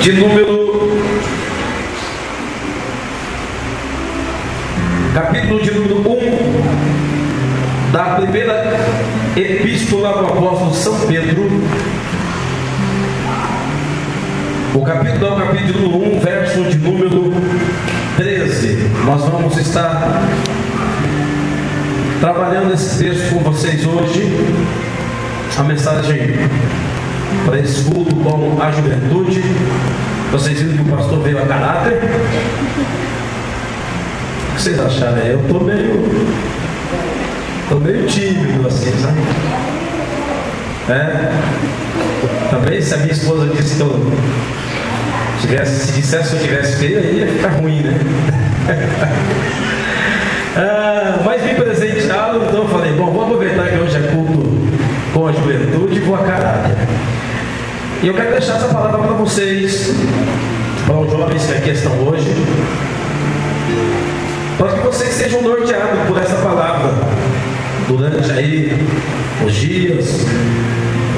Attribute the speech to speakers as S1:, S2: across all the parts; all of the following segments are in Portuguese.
S1: de número, capítulo de número 1 da primeira epístola do apóstolo São Pedro. O capítulo é o capítulo 1, verso de número 13. Nós vamos estar trabalhando esse texto com vocês hoje. A mensagem para esse culto com a juventude. Vocês viram que o pastor veio a caráter? O que vocês acharam? Eu estou meio tímido assim, sabe? Também se a minha esposa disse que eu se dissesse que eu tivesse feio, aí ia ficar ruim, né? Mas vim presenteá-lo, então eu falei, bom, vou aproveitar que hoje é culto com a juventude e vou a caráter. E eu quero deixar essa palavra para vocês, para os jovens que aqui estão hoje, para que vocês sejam norteados por essa palavra durante aí os dias,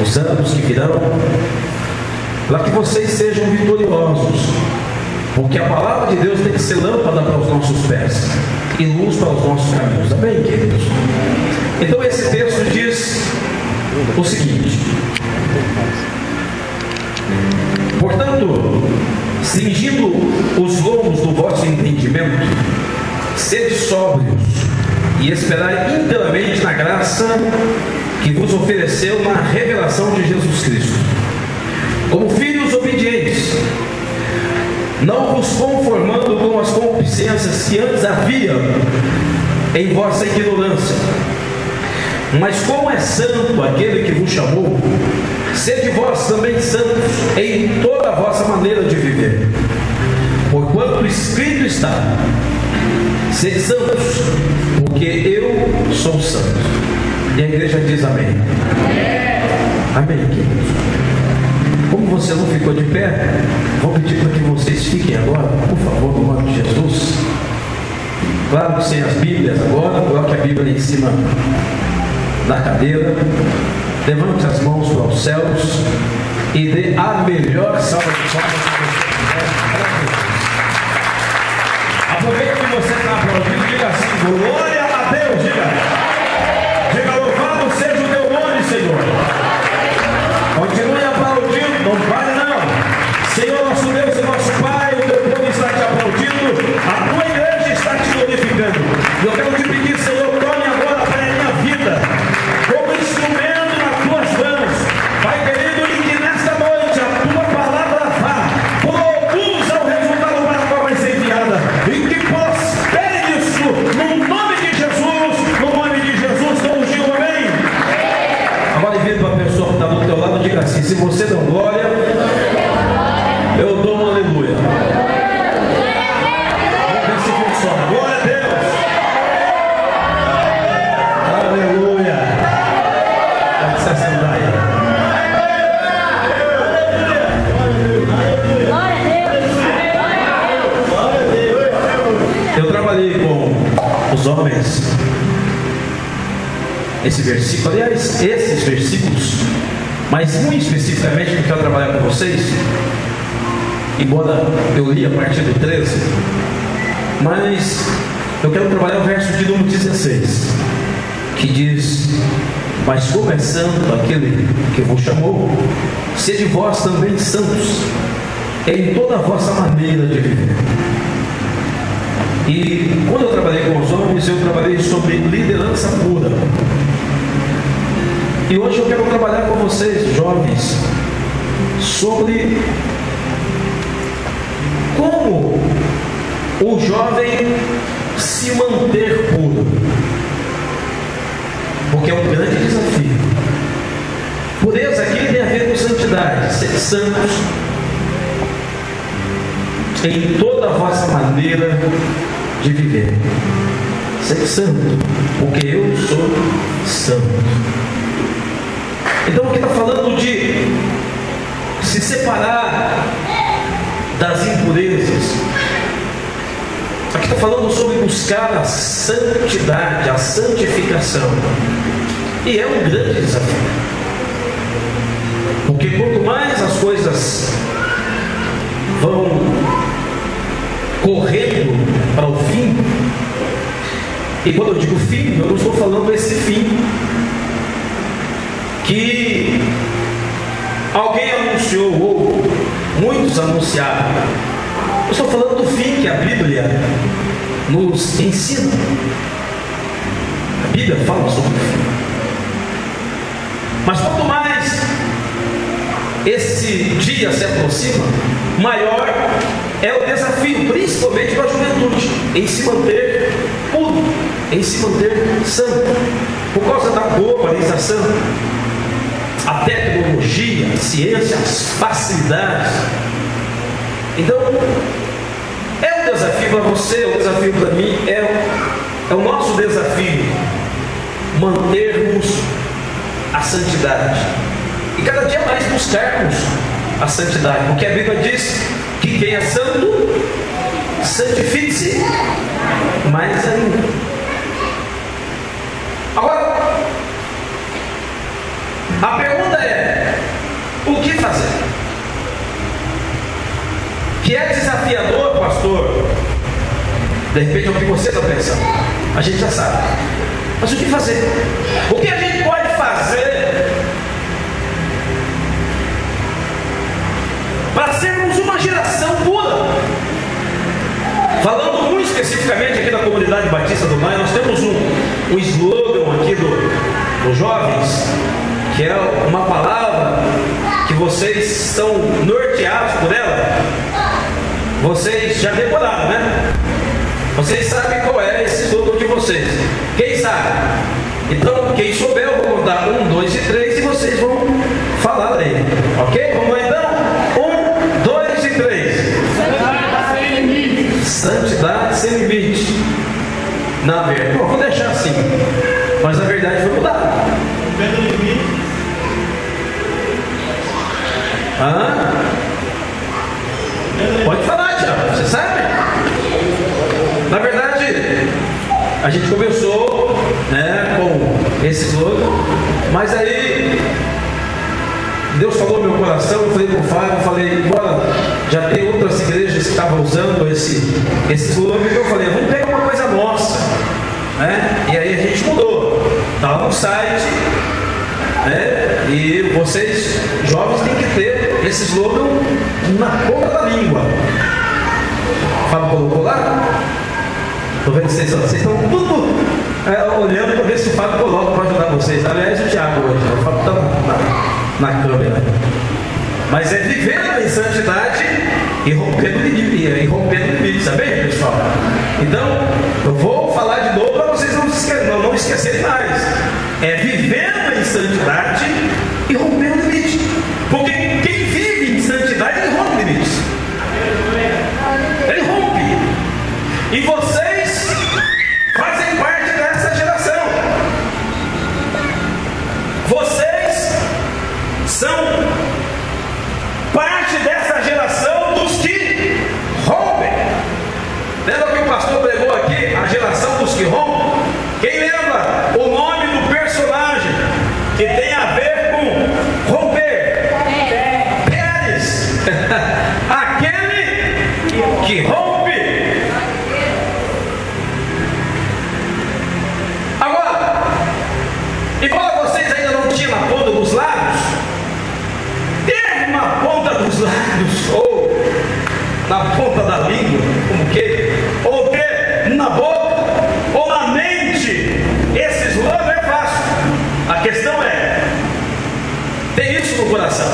S1: os anos que virão, para que vocês sejam vitoriosos, porque a palavra de Deus tem que ser lâmpada para os nossos pés e luz para os nossos caminhos. Amém, queridos? Então esse texto diz o seguinte: portanto, cingindo os lombos do vosso entendimento, sede sóbrios e esperai inteiramente na graça que vos ofereceu na revelação de Jesus Cristo. Como filhos obedientes, não vos conformando com as concupiscências que antes havia em vossa ignorância, mas como é santo aquele que vos chamou, sede vós também santos em toda a vossa maneira de viver, porquanto escrito está: sede santos, porque eu sou santo. E a igreja diz amém. Amém, queridos. Como você não ficou de pé, vou pedir para que vocês fiquem agora, por favor, no nome de Jesus. Claro que sem as Bíblias agora, coloque a Bíblia em cima da cadeira, levante as mãos para os céus e dê a melhor salva de palmas que você quiser. Aproveite que você está aplaudindo, diga assim: glória a Deus, diga louvado seja o teu nome, Senhor. Continue aplaudindo, não pare não. Senhor nosso Deus e nosso Pai, o teu povo está te aplaudindo, a tua igreja está te glorificando. E eu quero te pedir, Senhor, tome agora para a minha vida como instrumento nas tuas mãos, Pai querido, e que nesta noite a tua palavra vá, produza o resultado para o qual vai ser enviada, e que prospere isso no nome de Jesus, no nome de Jesus, todos digam amém. Agora vira para a pessoa que está do teu lado e diga assim: se você dá glória, eu dou um aleluia. Vamos ver se funciona. Glória a Deus. Aleluia. Pode se assentar aí. Eu trabalhei com os homens esse versículo, aliás, esses versículos, mas muito especificamente porque eu quero trabalhar com vocês, embora eu li a partir do 13, mas eu quero trabalhar o verso de número 16, que diz: mas como é santo aquele que vos chamou, sede vós também santos em toda a vossa maneira de viver. E quando eu trabalhei com os homens, eu trabalhei sobre liderança pura. E hoje eu quero trabalhar com vocês, jovens, sobre como o jovem se manter puro, porque é um grande desafio. Pureza aqui tem a ver com santidade, ser santos em toda a vossa maneira de viver. Ser santo, porque eu sou santo. Então aqui está falando de se separar das impurezas. Aqui está falando sobre buscar a santidade, a santificação. E é um grande desafio. Porque quanto mais as coisas correndo para o fim. E quando eu digo fim, eu não estou falando esse fim que alguém anunciou ou muitos anunciaram. Eu estou falando do fim que a Bíblia nos ensina. A Bíblia fala sobre o fim. Mas quanto mais esse dia se aproxima, maior é o desafio, principalmente para a juventude, em se manter puro, em se manter santo, por causa da globalização, a tecnologia, a ciência, as facilidades. Então, é um desafio para você, é um desafio para mim, é o nosso desafio mantermos a santidade e cada dia mais buscarmos a santidade, porque a Bíblia diz que quem é santo, santifique-se mais ainda. Agora, a pergunta é: o que fazer? Que é desafiador, pastor. De repente é o que você está pensando. A gente já sabe. Mas o que fazer? O que a gente pode fazer para sermos uma geração pura? Falando muito especificamente aqui da comunidade Batista do Maio, nós temos um slogan aqui dos jovens, que é uma palavra que vocês estão norteados por ela. Vocês já decoraram, né? Vocês sabem qual é esse slogan de vocês. Quem sabe? Então, quem souber, eu vou contar 1, 2 e 3 e vocês vão falar aí. Ok? Vamos lá então? 1, 2 e 3. Santidade sem limite. Santidade sem limite. Na verdade, vou deixar assim. Mas a verdade foi mudada. Pode falar, Tiago. Você sabe? Na verdade, a gente começou, né, com esse slogan, mas aí Deus falou no meu coração. Eu falei com o Fábio, embora já tem outras igrejas que estavam usando esse slogan, eu falei, vamos pegar uma coisa nossa, né? E aí a gente mudou, está no site, né? E vocês jovens têm que ter esse slogan na ponta da língua. O Fábio colocou lá. Estou vendo que vocês estão tudo olhando para ver se o Fábio coloca para ajudar vocês. Aliás, o Thiago hoje, o Fábio está na câmera. Mas é vivendo em santidade e rompendo limites, tá bem, pessoal? Então, eu vou falar de novo para vocês não esquecerem mais. É vivendo em santidade e rompendo limites. Porque quem vive em santidade, ele rompe limites. Ele rompe. E vocês fazem parte dessa geração. Vocês são parte dessa geração dos que rompem. Lembra que o pastor pregou aqui? A geração dos que rompem. Quem lembra o nome do personagem que tem a ver com romper? Pérez. Aquele que rompe. Embora vocês ainda não tinham na ponta dos lábios, ter uma ponta dos lábios, ou na ponta da língua, como que, ou ter na boca, ou na mente, esse slogan é fácil. A questão é ter isso no coração.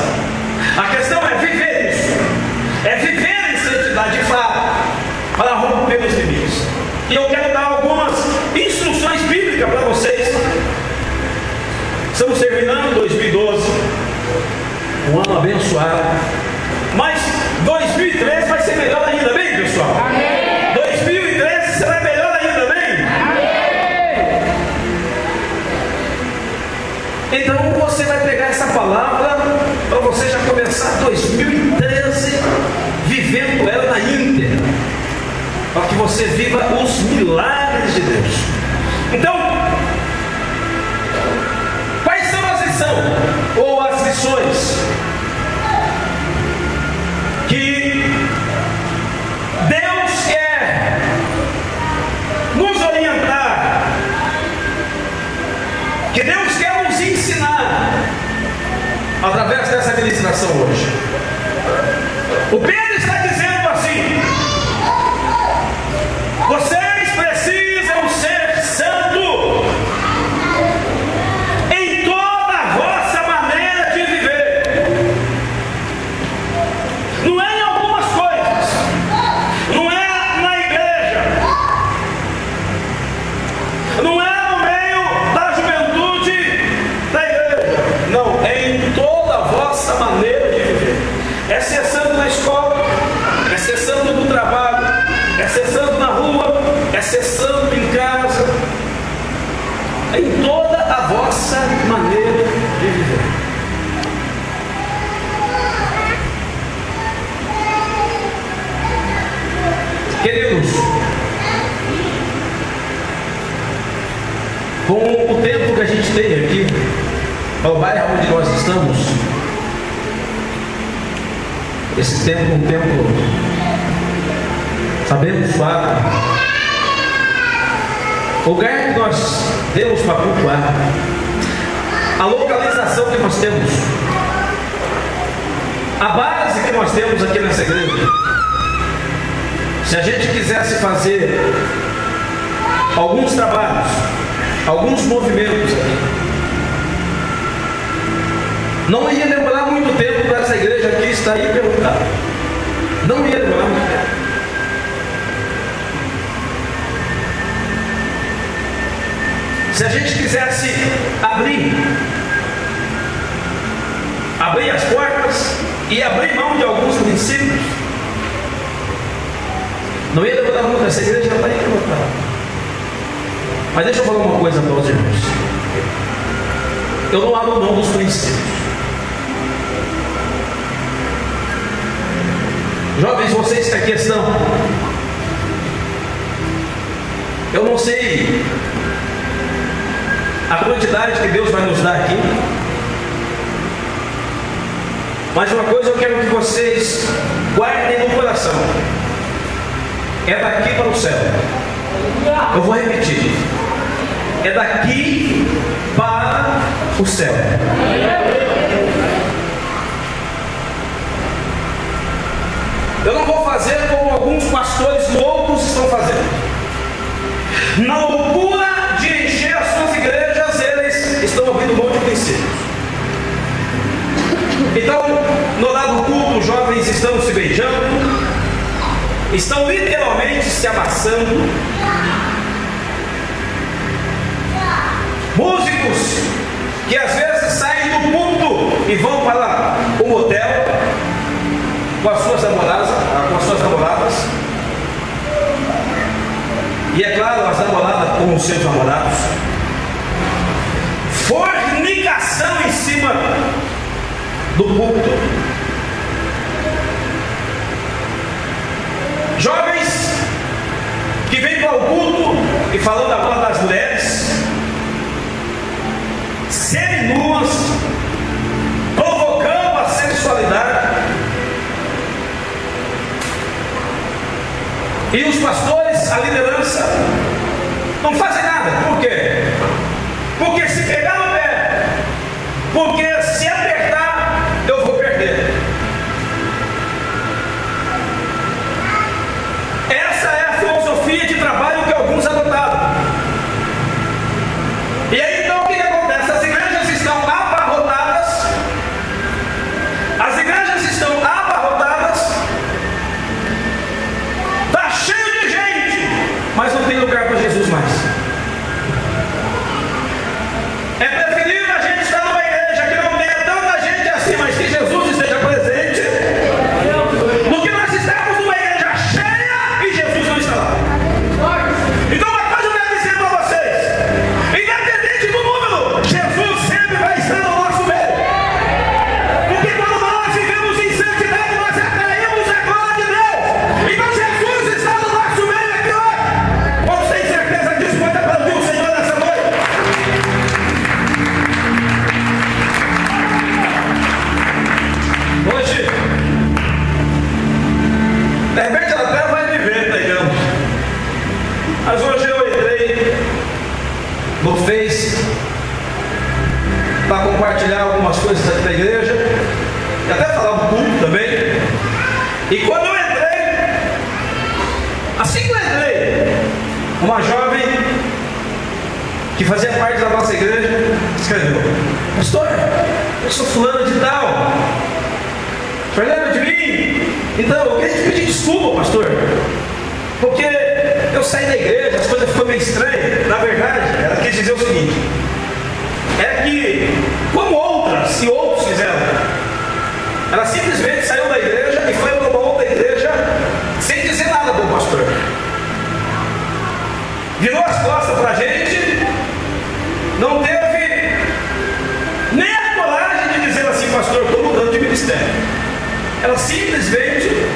S1: A questão é viver isso. É viver em santidade de fato, para romper os limites. E eu quero dar algumas instruções bíblicas para vocês. Estamos terminando 2012, um ano abençoado, mas 2013 vai ser melhor ainda, bem, pessoal? Amém. 2013 será melhor ainda, bem? Amém. Então você vai pegar essa palavra para você já começar 2013 vivendo ela na íntegra, para que você viva os milagres de Deus. Então, ou as lições que Deus quer através dessa ministração hoje. O Pedro está dizendo assim: vocês precisam ser santos em toda a vossa maneira de viver. Não é em algumas coisas, não é na igreja, não é no meio da juventude da igreja, não, é em toda a vossa maneira de viver. É ser santo na escola, é ser santo no trabalho, é ser santo na rua, é ser santo em casa, em toda a vossa maneira de viver. Queridos, com o tempo que a gente tem aqui, ao bairro onde nós estamos, esse tempo é um tempo, sabemos, suave, o lugar que nós temos para cultuar, a localização que nós temos, a base que nós temos aqui nessa igreja. Se a gente quisesse fazer alguns trabalhos, alguns movimentos aqui, não ia demorar muito tempo para essa igreja aqui estar aí perguntada. Não ia demorar muito tempo. Se a gente quisesse abrir as portas e abrir mão de alguns princípios, não ia demorar muito. Essa igreja já está aí perguntada. Mas deixa eu falar uma coisa para os irmãos. Eu não abro mão dos princípios. Jovens, vocês que aqui estão, eu não sei a quantidade que Deus vai nos dar aqui, mas uma coisa eu quero que vocês guardem no coração: é daqui para o céu. Eu vou repetir: é daqui para o céu. Eu não vou fazer como alguns pastores loucos estão fazendo. Na loucura de encher as suas igrejas, eles estão abrindo mão de princípios. Então, no lado culto, os jovens estão se beijando, estão literalmente se amassando. Músicos que às vezes saem do culto e vão para o motel com as suas namoradas, e é claro, as namoradas com os seus namorados. Fornicação em cima do culto. Jovens que vêm para o culto e falando agora das mulheres seminuas, provocando a sexualidade. E os pastores, a liderança, não fazem nada. Por quê? Porque se pegar no pé, porque se apertar, eu vou perder. Essa é a filosofia de trabalho que alguns adotaram. E aí então o que acontece? As igrejas estão abarrotadas. As igrejas estão abarrotadas. Está cheio de gente, mas não tem lugar para Jesus mais. É preferível a gente estar numa igreja que não E quando eu entrei, assim que eu entrei, uma jovem que fazia parte da nossa igreja escreveu: pastor, eu sou fulano de tal, o senhor lembra de mim? Então eu queria te pedir desculpa, pastor, porque eu saí da igreja, as coisas ficou meio estranhas. Na verdade, ela quis dizer o seguinte: é que, como outras e outros fizeram, ela simplesmente saiu da igreja e foi para uma outra igreja sem dizer nada para o pastor. Virou as costas para a gente, não teve nem a coragem de dizer assim: pastor, estou mudando de ministério. Ela simplesmente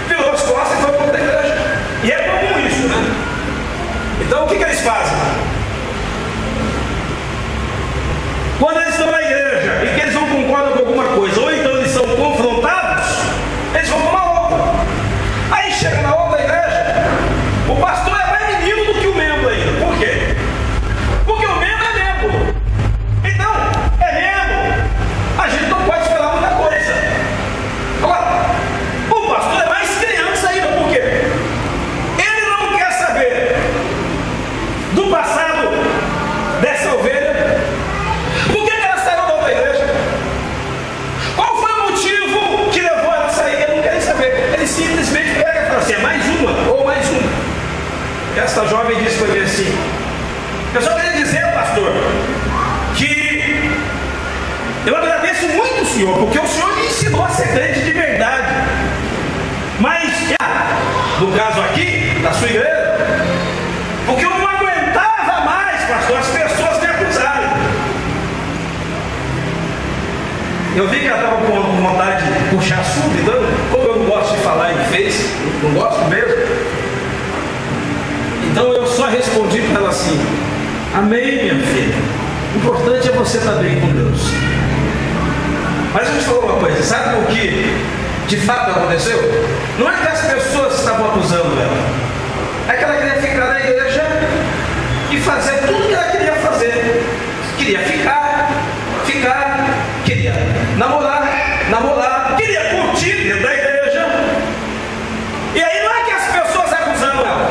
S1: virou as costas e foi para outra igreja. E é comum isso, né? Então o que eles fazem? Quando eles estão na igreja e que eles não concordam com alguma coisa, ou então eles são confrontados, eles vão para uma outra. Aí chega na outra igreja, o pastor é mais menino do que o membro ainda. Por quê? Porque o membro é membro. Então, é membro. A gente não pode esperar muita coisa. Agora, o pastor é mais criança ainda. Por quê? Ele não quer saber do passado dessa ovelha. Por que ela saiu da outra igreja? Qual foi o motivo que levou ela a sair? Ele não quer saber. Ele simplesmente pega e fala assim: é mais uma ou mais uma. Esta jovem disse para mim assim: eu só queria dizer, pastor, que eu agradeço muito o senhor, porque o senhor me ensinou a ser crente de verdade. Mas, no caso aqui, da sua igreja, porque eu não aguentava mais, pastor, as pessoas me acusarem. Eu vi que ela estava com vontade de puxar assunto, então, como eu não gosto de falar em Face, não gosto mesmo, então eu só respondi para ela assim: amém, minha filha, o importante é você estar bem com Deus. Mas eu te falo uma coisa: sabe o que de fato aconteceu? Não é que as pessoas estavam acusando ela, é que ela queria ficar na igreja e fazer tudo que ela queria fazer. Queria ficar, queria namorar, queria curtir dentro da igreja. E aí não é que as pessoas acusando ela,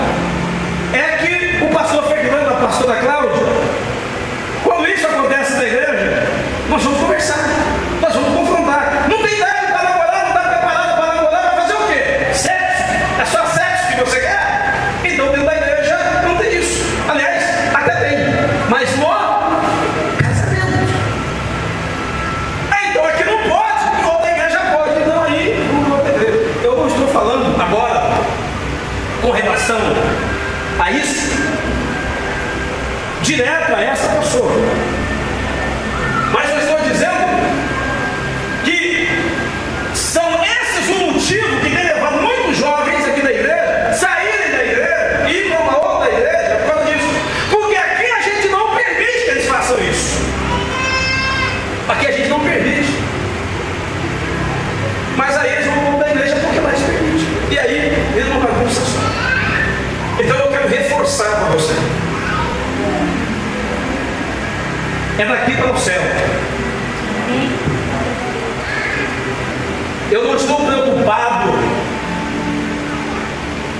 S1: é que o pastor Fernando, a pastora Cláudia, quando isso acontece na igreja, nós vamos conversar, nós vamos confrontar. Não tem idade para namorar, não está preparado para namorar, vai fazer o quê? Sexo? É só sexo que você quer? Então dentro da igreja não tem isso. Aliás, até tem, mas no casamento. Então aqui não pode, em outra igreja pode. Então aí, eu não estou falando agora com relação a isso direto a essa pessoa, mas eu estou dizendo que são esses o motivo que tem levado muitos jovens aqui da igreja saírem da igreja e ir para uma outra igreja por causa disso. Porque aqui a gente não permite que eles façam isso. Aqui a gente não permite, mas aí eles vão para outra igreja porque lá eles permitem, e aí eles não bagunçam só. Então eu quero reforçar para você: é daqui para o céu. Eu não estou preocupado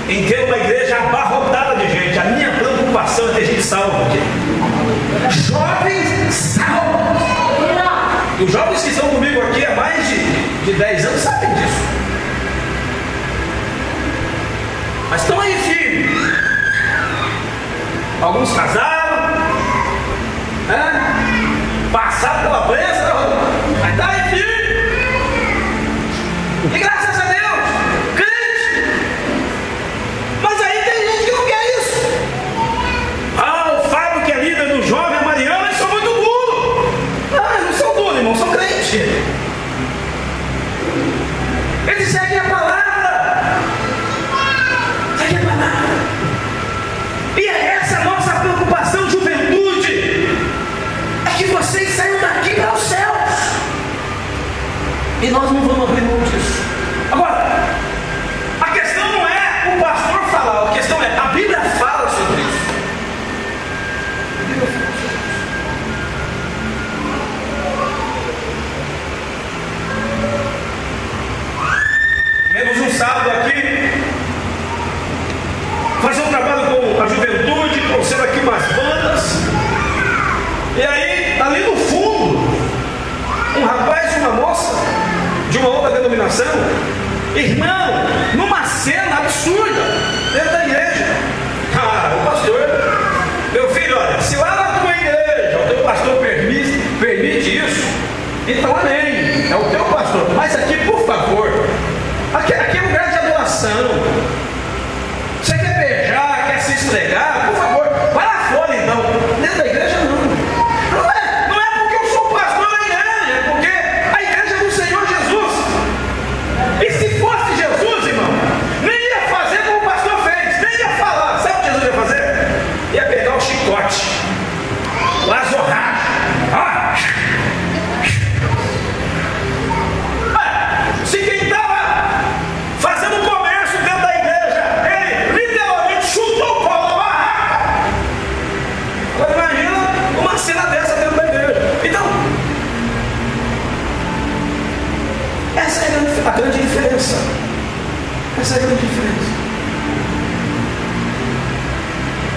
S1: em ter uma igreja abarrotada de gente. A minha preocupação é ter gente salva aqui. Jovens salvos. E os jovens que estão comigo aqui há mais de 10 anos sabem disso. Mas estão aí firmes. Alguns casaram, passaram pela bênção, mas está aí firme. E graças a Deus, crente. Mas aí tem gente que não quer isso. O Fábio, que é líder do jovem, a Mariana, eles são muito duros. Não são duros, irmão, são crentes. Eles seguem a palavra. Seguem a palavra. E é essa a nossa preocupação, juventude. É que vocês saiam daqui para os céus. fazer um trabalho com a juventude, trouxeram aqui umas bandas. E aí, ali no fundo, um rapaz e uma moça de uma outra denominação, irmão, numa cena absurda dentro da igreja. Cara, o pastor, meu filho, olha, se lá na tua igreja o teu pastor permite isso, então amém, é o teu pastor. Mas aqui, por favor, aqui é lugar de adoração. Você quer beijar, quer se esfregar, por favor, vai lá fora então. Dentro da igreja não é porque eu sou pastor da igreja, é porque a igreja é do Senhor Jesus. E se fosse Jesus, irmão, nem ia fazer como o pastor fez, nem ia falar. Sabe o que Jesus ia fazer? Ia pegar o chicote, o azorrar. Se quem estava fazendo comércio dentro da igreja, ele literalmente chutou o pau da barraca. Agora imagina uma cena dessa dentro da igreja. Então, essa é a grande diferença. Essa é a grande diferença.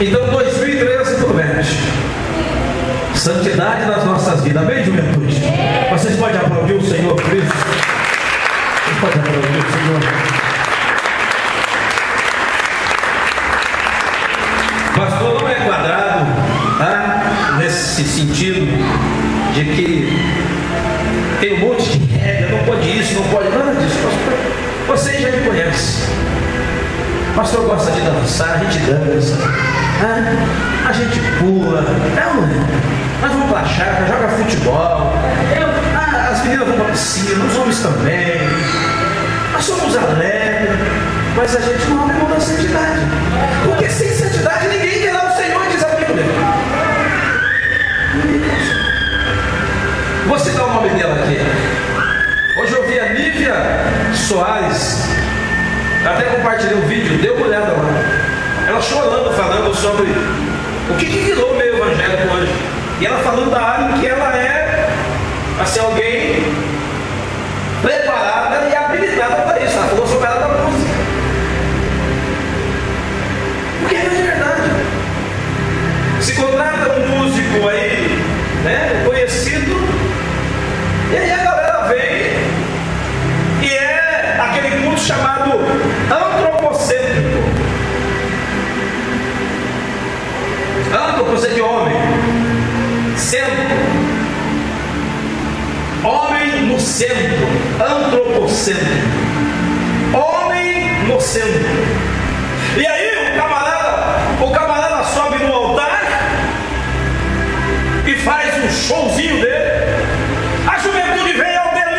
S1: Então 2013 promete santidade nas nossas vidas. Amém, juventude? Vocês podem aplaudir o Senhor por isso? Vocês podem aplaudir o Senhor? Pastor não é quadrado, tá? Nesse sentido de que tem um monte de regra, não pode isso, não pode nada disso. Pastor, vocês já me conhecem. O pastor gosta de dançar, a gente dança, a gente pula, nós vamos pra chácara, joga futebol, as meninas vão pra piscina, os homens também. Nós somos alegres, mas a gente não abre mão da santidade, porque sem santidade ninguém verá o Senhor, diz a Bíblia. Vou citar o nome dela aqui. Hoje eu vi a Nívia Soares, até compartilhei um vídeo, dê uma olhada lá. Ela chorando, falando sobre o que virou o meio evangélico hoje. E ela falando da área em que ela é, assim, alguém preparada e habilitada para isso. Ela falou sobre ela da música. Porque é verdade. Se contrata um músico aí, né, conhecido, e aí a galera vem e é aquele culto chamado antropocêntrico. Antropocêntrico de homem, centro, homem no centro, antropocêntrico, homem no centro. E aí o camarada sobe no altar e faz um showzinho dele. A juventude vem ao delírio.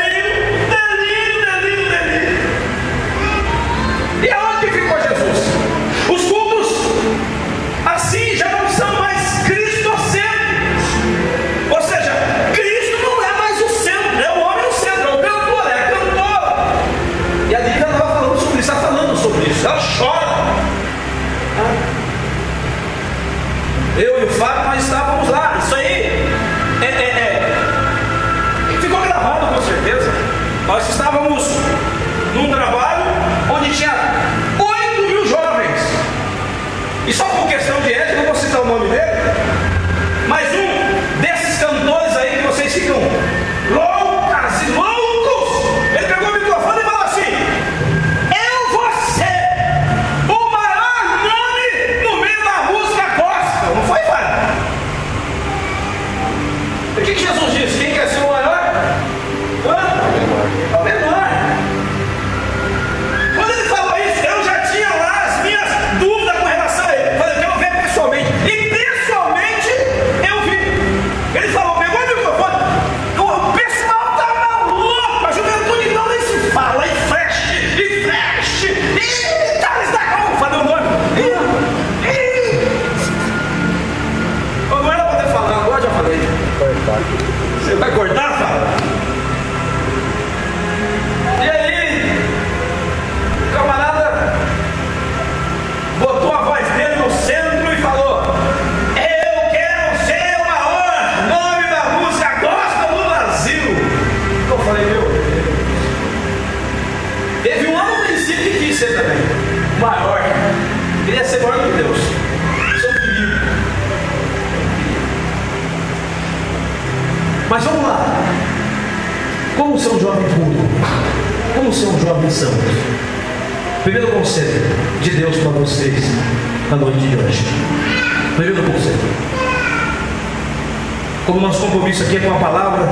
S1: E aonde ficou Jesus? Os cultos assim já não são mais cristocêntricos. Ou seja, Cristo não é mais o centro, é o homem no centro, é o cantor, é a cantora. E a Lívia estava falando sobre isso, está falando sobre isso. Ela chora. Eu e o Fábio, nós estávamos lá. Isso aí ficou gravado com certeza. Nós estávamos num trabalho onde tinha 8.000 jovens. E só por questão de ética, eu não vou citar o nome dele, mas um desses cantores aí que vocês ficam loucas e loucos, ele pegou o microfone e falou assim: eu vou ser o maior nome no meio da música gospel. Não foi, pai? O que Jesus disse? Quem quer ser o maior? O menor. Quando ele falou isso, eu já tinha lá as minhas dúvidas com relação a ele. Falei, eu quero ver pessoalmente. E pessoalmente eu vi. Ele falou, pegou o microfone. O pessoal tá louco. A juventude então nem se fala. E flash. E Charles da Gol. Falei o nome. Eu não era pra poder falar, agora já falei. Você vai cortar, fala? E aí, o camarada botou a voz dele no centro e falou: eu quero ser o maior nome da música gospel do Brasil. Eu falei, meu Deus. Teve um ano no princípio que quis ser também maior. Queria quer ser maior que Deus. Isso é um perigo. Mas vamos lá. Como ser um jovem puro? Como ser um jovem santo? Primeiro conselho de Deus para vocês na noite de hoje. Primeiro conselho. Como nosso compromisso aqui é com a palavra,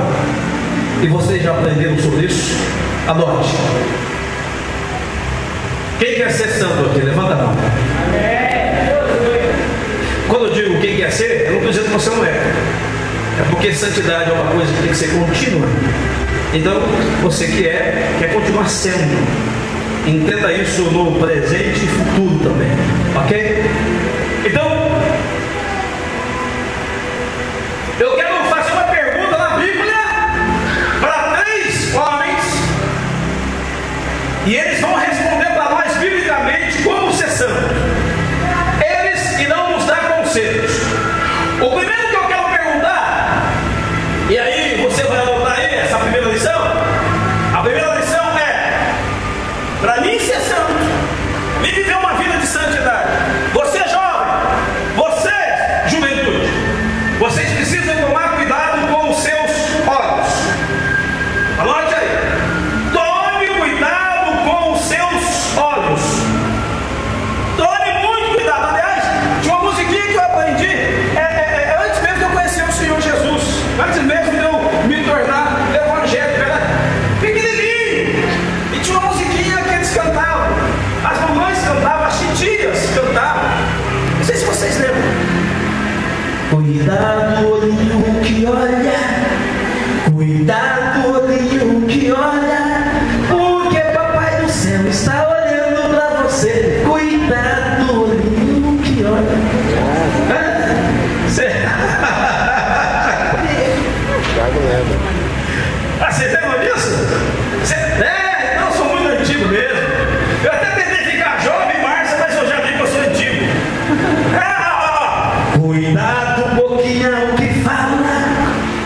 S1: e vocês já aprenderam sobre isso, anote. Quem quer ser santo aqui? Levanta a mão. Quando eu digo quem quer ser, eu não estou dizendo que você não é. É porque santidade é uma coisa que tem que ser contínua. Então, você que quer continuar sendo. Entenda isso no presente e futuro também. Ok? Então, eu quero fazer uma pergunta na Bíblia para 3 homens. E eles vão responder para nós biblicamente como ser santo. Eles irão nos dar conselhos. O primeiro que eu quero perguntar, e aí você vai anotar aí essa primeira lição. A primeira lição é: para mim ser santo, me viver uma vida de santidade. Você jovem, você juventude, vocês precisam tomar cuidado com os seus olhos. Anote aí. Tome cuidado com os seus olhos. Tome muito cuidado. Aliás, tinha uma musiquinha que eu aprendi antes mesmo de eu conhecer o Senhor Jesus, antes mesmo de eu me tornar evangélico. Era pequenininho e tinha uma musiquinha que eles cantavam. As mamães cantavam, as titias cantavam. Não sei se vocês lembram. Cuidado, olhinho que olha. Cuidado, olhinho que olha, porque Papai do Céu está olhando para você. Cuidado, olhinho que olha. Vocês lembram disso? Não, eu sou muito antigo mesmo. Eu até tentei ficar jovem, Márcia, mas eu já vi que eu sou antigo. Cuidado um pouquinho o que fala.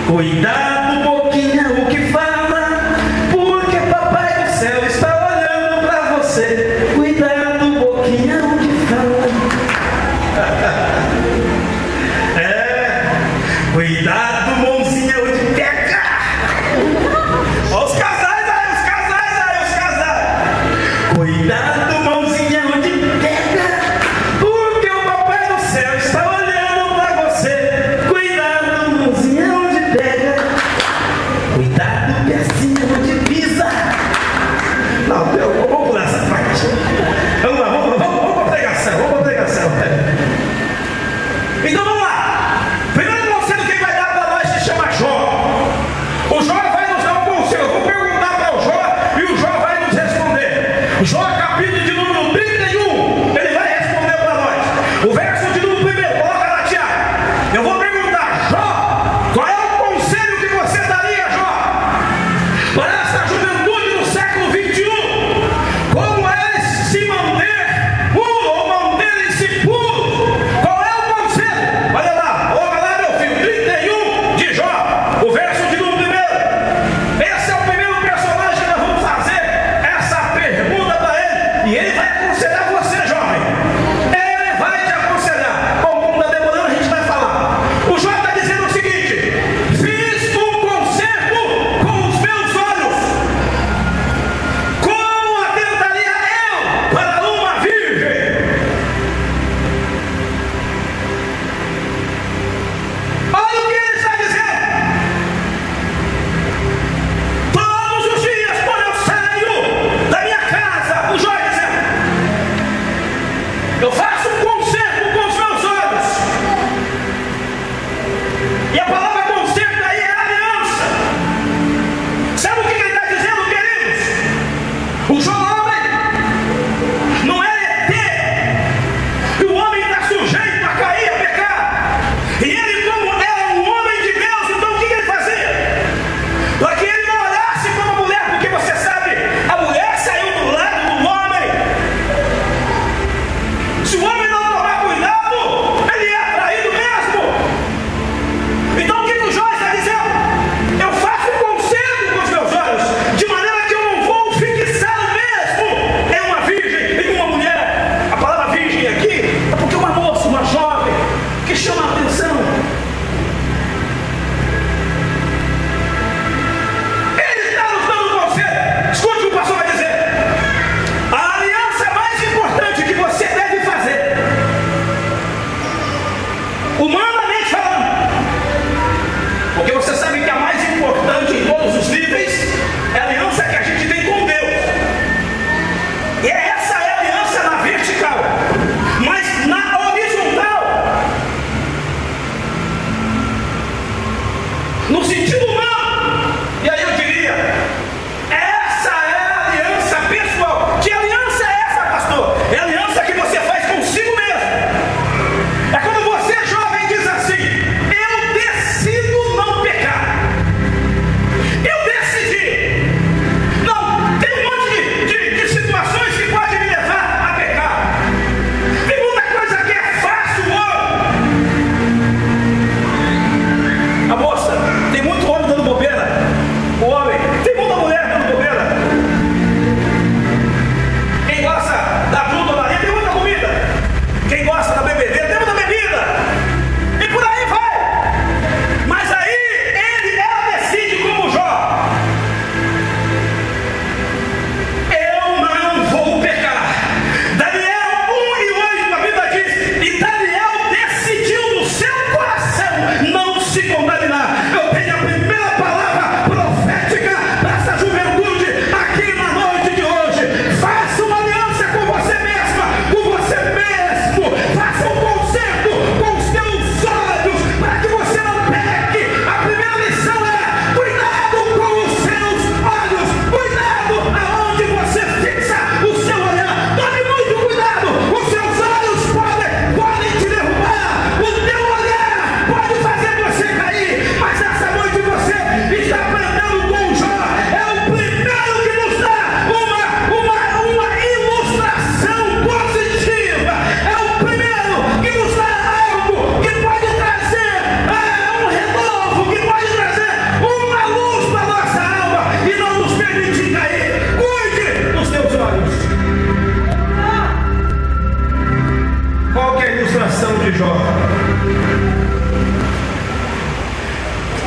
S1: Cuidado um pouquinho o que fala, porque Papai do Céu está olhando para você. Cuidado um pouquinho o que fala. Cuidado, mãozinha onde pega. Olha os casais aí, os casais. Cuidado, mãozinha onde pega, porque o Papai do Céu está olhando para você. Cuidado, mãozinha onde pega. Cuidado, pezinho onde pisa. Não, vamos pular essa parte. Vamos lá, vamos para a pregação, Então vamos lá. Primeiro conselho que ele vai dar para nós se chama Jó. O Jó vai nos dar um conselho. Eu vou perguntar para o Jó e o Jó vai nos responder. Jó, capítulo de número 31, ele vai responder para nós. O verso de número 1, coloca lá, Tiago. Eu vou perguntar: Jó, qual é o conselho que você daria, Jó, para essa juventude no século 21? Como eles se manter puro ou manterem-se puros? Qual é o conselho? Olha lá, meu filho, 31 de Jó, o verso de número 1. Esse é o primeiro personagem que nós vamos fazer essa pergunta para ele.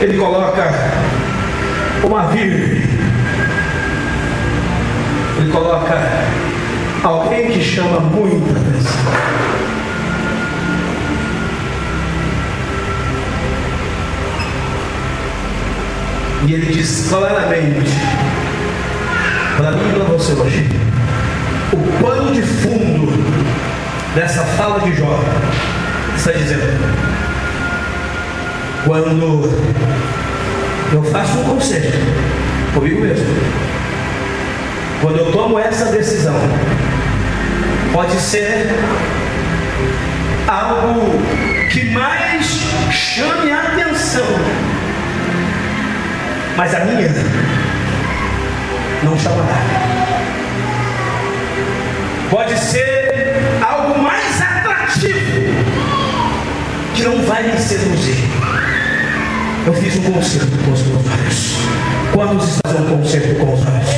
S1: Ele coloca uma virgem, ele coloca alguém que chama muita atenção. E ele diz claramente para mim e para você hoje, o pano de fundo dessa fala de Jó está dizendo: quando eu faço um conselho comigo mesmo, quando eu tomo essa decisão, pode ser algo que mais chame a atenção, mas a minha não chamará. Pode ser algo mais atrativo que não vai me seduzir. Eu fiz um concerto com os meus olhos. Quantos estão fazendo um concerto com os olhos?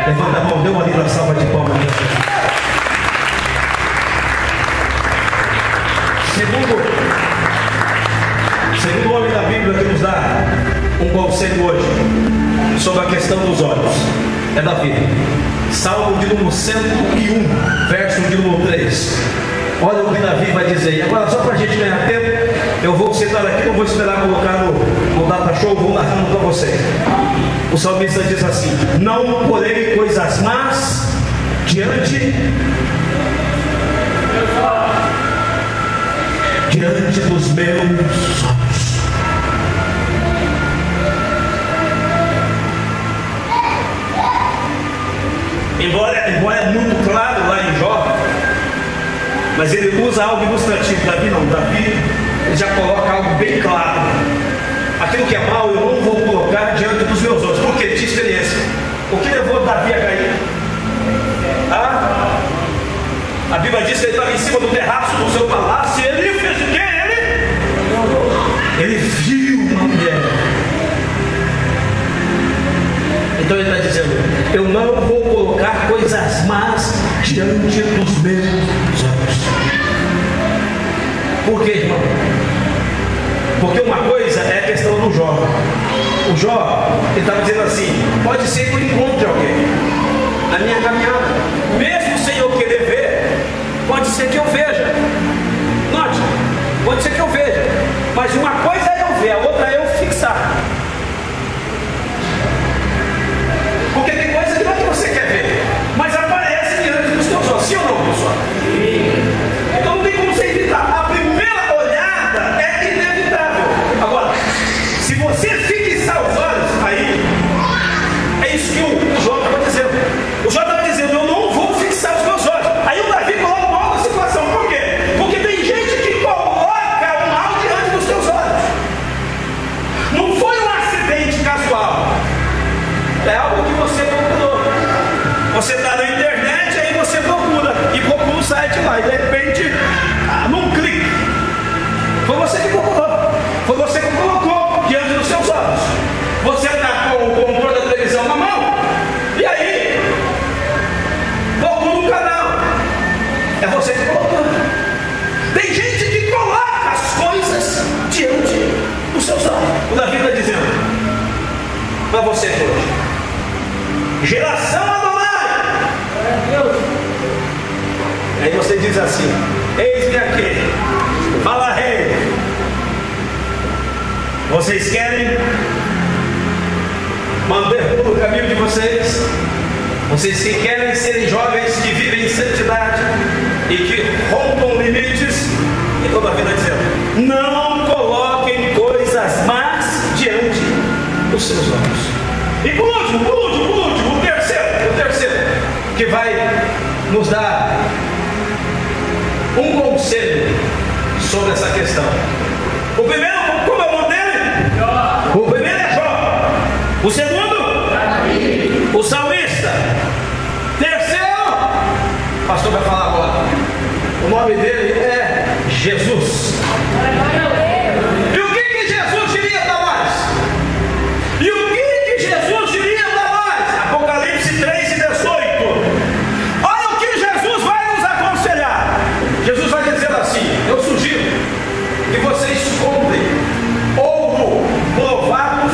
S1: Levanta a mão, dê uma linda salva de palmas. Segundo o homem da Bíblia que nos dá um conselho hoje sobre a questão dos olhos, é Davi. Salmo de número 101, verso de número 3. Olha o que Davi vai dizer. E agora, só para a gente ganhar tempo, eu vou sentar aqui, não vou esperar colocar no data show, vou narrando para você. O salmista diz assim: não porei coisas más diante dos meus olhos. Embora é muito claro lá em Jó, mas ele usa algo ilustrativo. Davi ele já coloca algo bem claro. Aquilo que é mal eu não vou colocar diante dos meus olhos, porque ele tinha experiência. O que levou Davi a cair? A Bíblia diz que ele estava em cima do terraço do seu palácio e ele fez o quê? Ele viu uma mulher. Então ele está dizendo: eu não vou colocar coisas más diante dos meus olhos. Por quê, irmão? Porque uma coisa é a questão do Jó. O Jó, ele estava dizendo assim: pode ser que eu encontre alguém na minha caminhada, mesmo sem eu querer ver, pode ser que eu veja. Note, pode ser que eu veja, mas uma coisa é eu ver, a outra é eu fixar. Porque tem coisa que não é que você quer ver, mas aparece diante dos teus olhos. Sim ou não, pessoal? Sim. Então não tem como você evitar. A primeira olhada é inevitável. Agora, se você fixar os olhos, aí é isso que o Jó estava dizendo. O Jó estava dizendo: eu não vou fixar os meus olhos. Aí o Davi coloca uma outra situação. Por quê? Porque tem gente que coloca o mal diante dos teus olhos. Não foi um acidente casual. É algo que você procurou. Você está na internet, aí você procura um site lá, e de repente, num clique, foi você que procurou, foi você que colocou diante dos seus olhos. Você está com o controle da televisão na mão, e aí procura um canal. É você que colocou. Tem gente que coloca as coisas diante dos seus olhos. O Davi está dizendo para você hoje: geração adorada. Aí você diz assim: eis-me aqui, fala rei. Vocês querem manter puro o caminho de vocês? Vocês que querem serem jovens que vivem em santidade e que rompam limites? E toda a vida dizendo: não coloquem coisas más diante dos seus olhos. E por último, o terceiro, que vai nos dar um conselho sobre essa questão. O primeiro, como é o nome dele? Jó. O primeiro é Jó. O segundo? Davi. O salmista. Terceiro, o pastor vai falar agora. O nome dele é Jesus. E o que Jesus diria para nós? E o que Jesus diria para nós? Apocalipse 3:18. Olha o que Jesus vai nos aconselhar. Jesus vai dizer assim: eu sugiro que vocês comprem ouro provado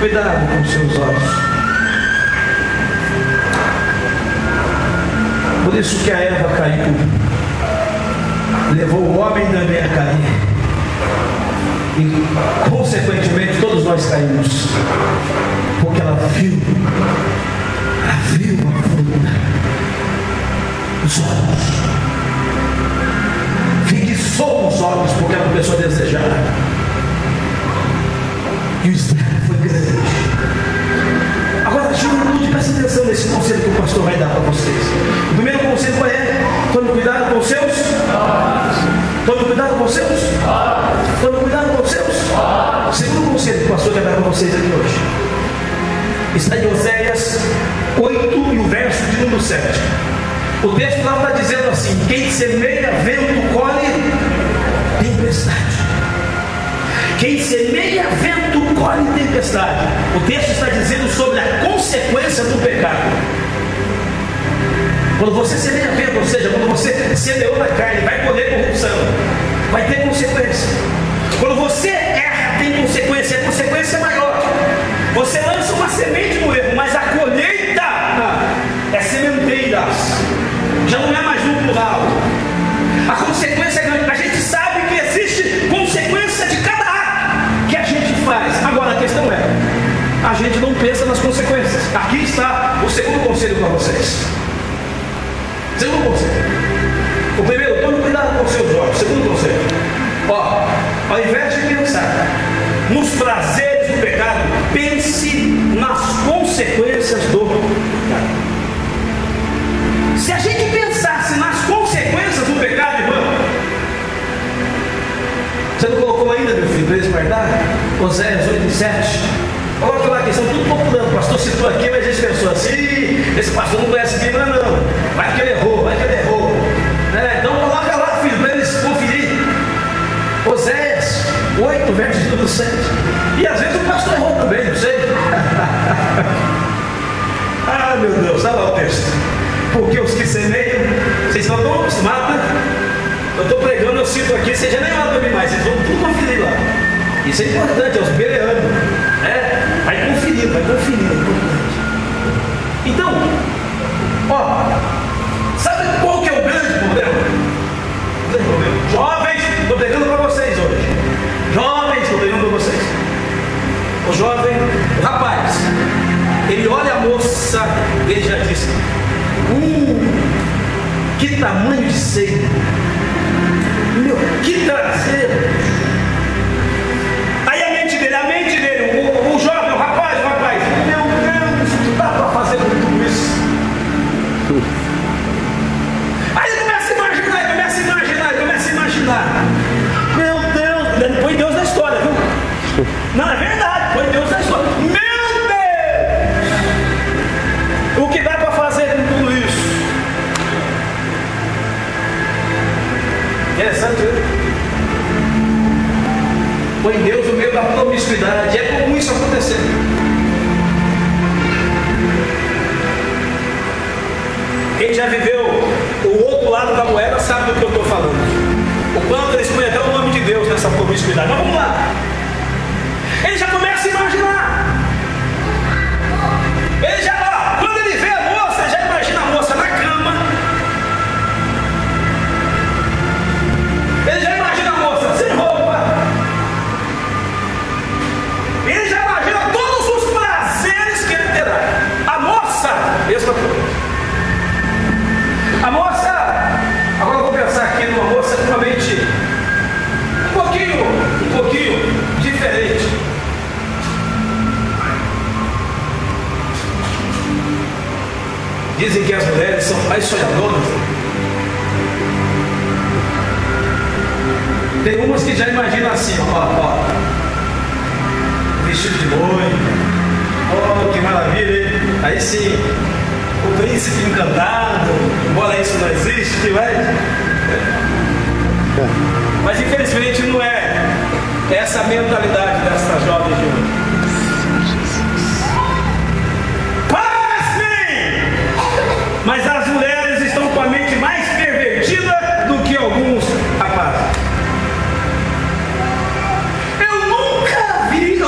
S1: Cuidado com os seus olhos. Por isso que a Eva caiu, levou o homem também a cair, e consequentemente todos nós caímos, porque ela viu a fruta, os olhos, fixou os olhos porque ela começou a desejar, e o estrago foi grande. Agora, juventude, presta atenção nesse conselho que o pastor vai dar para vocês. O primeiro conselho qual é? Tome cuidado com os seus olhos. Tome cuidado com os seus olhos. Tome cuidado com os seus olhos. O segundo conselho que o pastor vai dar para vocês aqui hoje está em Oséias 8 e o verso de número 7. O texto lá está dizendo assim: quem semeia vento colhe tempestade. Quem semeia vento colhe tempestade. O texto está dizendo sobre a consequência do pecado. Quando você semeia vento, ou seja, quando você semeou na carne, vai colher corrupção, vai ter consequência. Quando você erra, tem consequência. A consequência é maior. Você lança uma semente no erro, mas a colheita é sementeiras. Já não é mais no plural. A consequência é grande. A gente sabe que existe consequência de cada ato que a gente faz. Agora a questão é, a gente não pensa nas consequências. Aqui está o segundo conselho para vocês. Segundo conselho. O primeiro, tome cuidado com os seus olhos. Segundo conselho, ao invés de pensar nos prazeres do pecado, pense nas consequências do pecado. Se a gente pensasse nas consequências do pecado, irmão, você não colocou ainda, meu filho, para eles guardar? Oséias 8 e 7. Coloca lá a questão, tudo populando. O pastor citou aqui, mas a gente pensou assim: esse pastor não conhece a Bíblia, não. Vai que ele errou, vai que ele errou. Então coloca lá, filho, para eles conferir. Oséias 8, verso de número 7. E às vezes o pastor errou também, não sei. Ah, meu Deus, olha lá o texto. Porque os que semeiam, vocês não estão acostumados, né? Eu estou pregando, eu cito aqui, vocês já nem olham para mim mais, vocês vão tudo conferir lá. Isso é importante, é os bereanos, né? Vai conferir, é importante. Então, sabe qual que é o grande problema? Jovens, estou pregando para vocês hoje. Jovens, estou pregando para vocês. O jovem, o rapaz, ele olha a moça, ele já diz: que tamanho de seio, meu, que traseiro. Aí a mente dele, o jovem, o rapaz, meu Deus, o que dá para fazer com tudo isso? Aí ele começa a imaginar. Meu Deus, ele põe Deus na história, viu? Não, é verdade, põe Deus na história. Meu Deus! O que dá para fazer com tudo isso? Interessante, viu? Põe Deus no meio da promiscuidade. É comum isso acontecer. Quem já viveu o outro lado da moeda sabe do que eu estou falando. O quanto eles põem até o nome de Deus nessa promiscuidade. Mas vamos lá. Ele já começa a imaginar. Ele já, quando ele vê a moça, ele já imagina a moça na cama. Ele já imagina a moça sem roupa. Ele já imagina todos os prazeres que ele terá. A moça, mesma coisa. A moça, agora eu vou pensar aqui numa moça com uma mente um pouquinho diferente. Dizem que as mulheres são mais sonhadoras. Tem umas que já imaginam assim, vestido de noiva, que maravilha, hein? Aí sim, o príncipe encantado, embora isso não existe, vai. Mas infelizmente não é essa a mentalidade dessas jovens de hoje. Mas as mulheres estão com a mente mais pervertida do que alguns rapazes. Eu nunca vi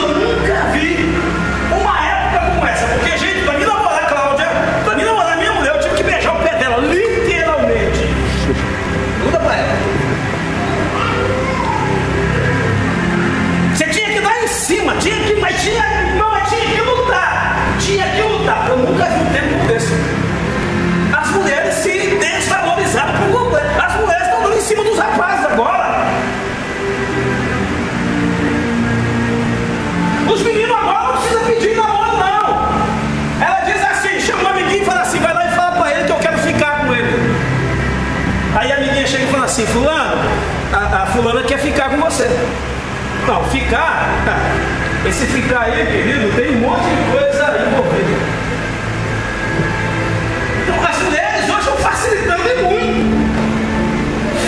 S2: chega e fala assim: fulano, a fulana quer ficar com você. Não, ficar, esse ficar aí, querido, tem um monte de coisa envolvida. Então as mulheres hoje estão facilitando e muito.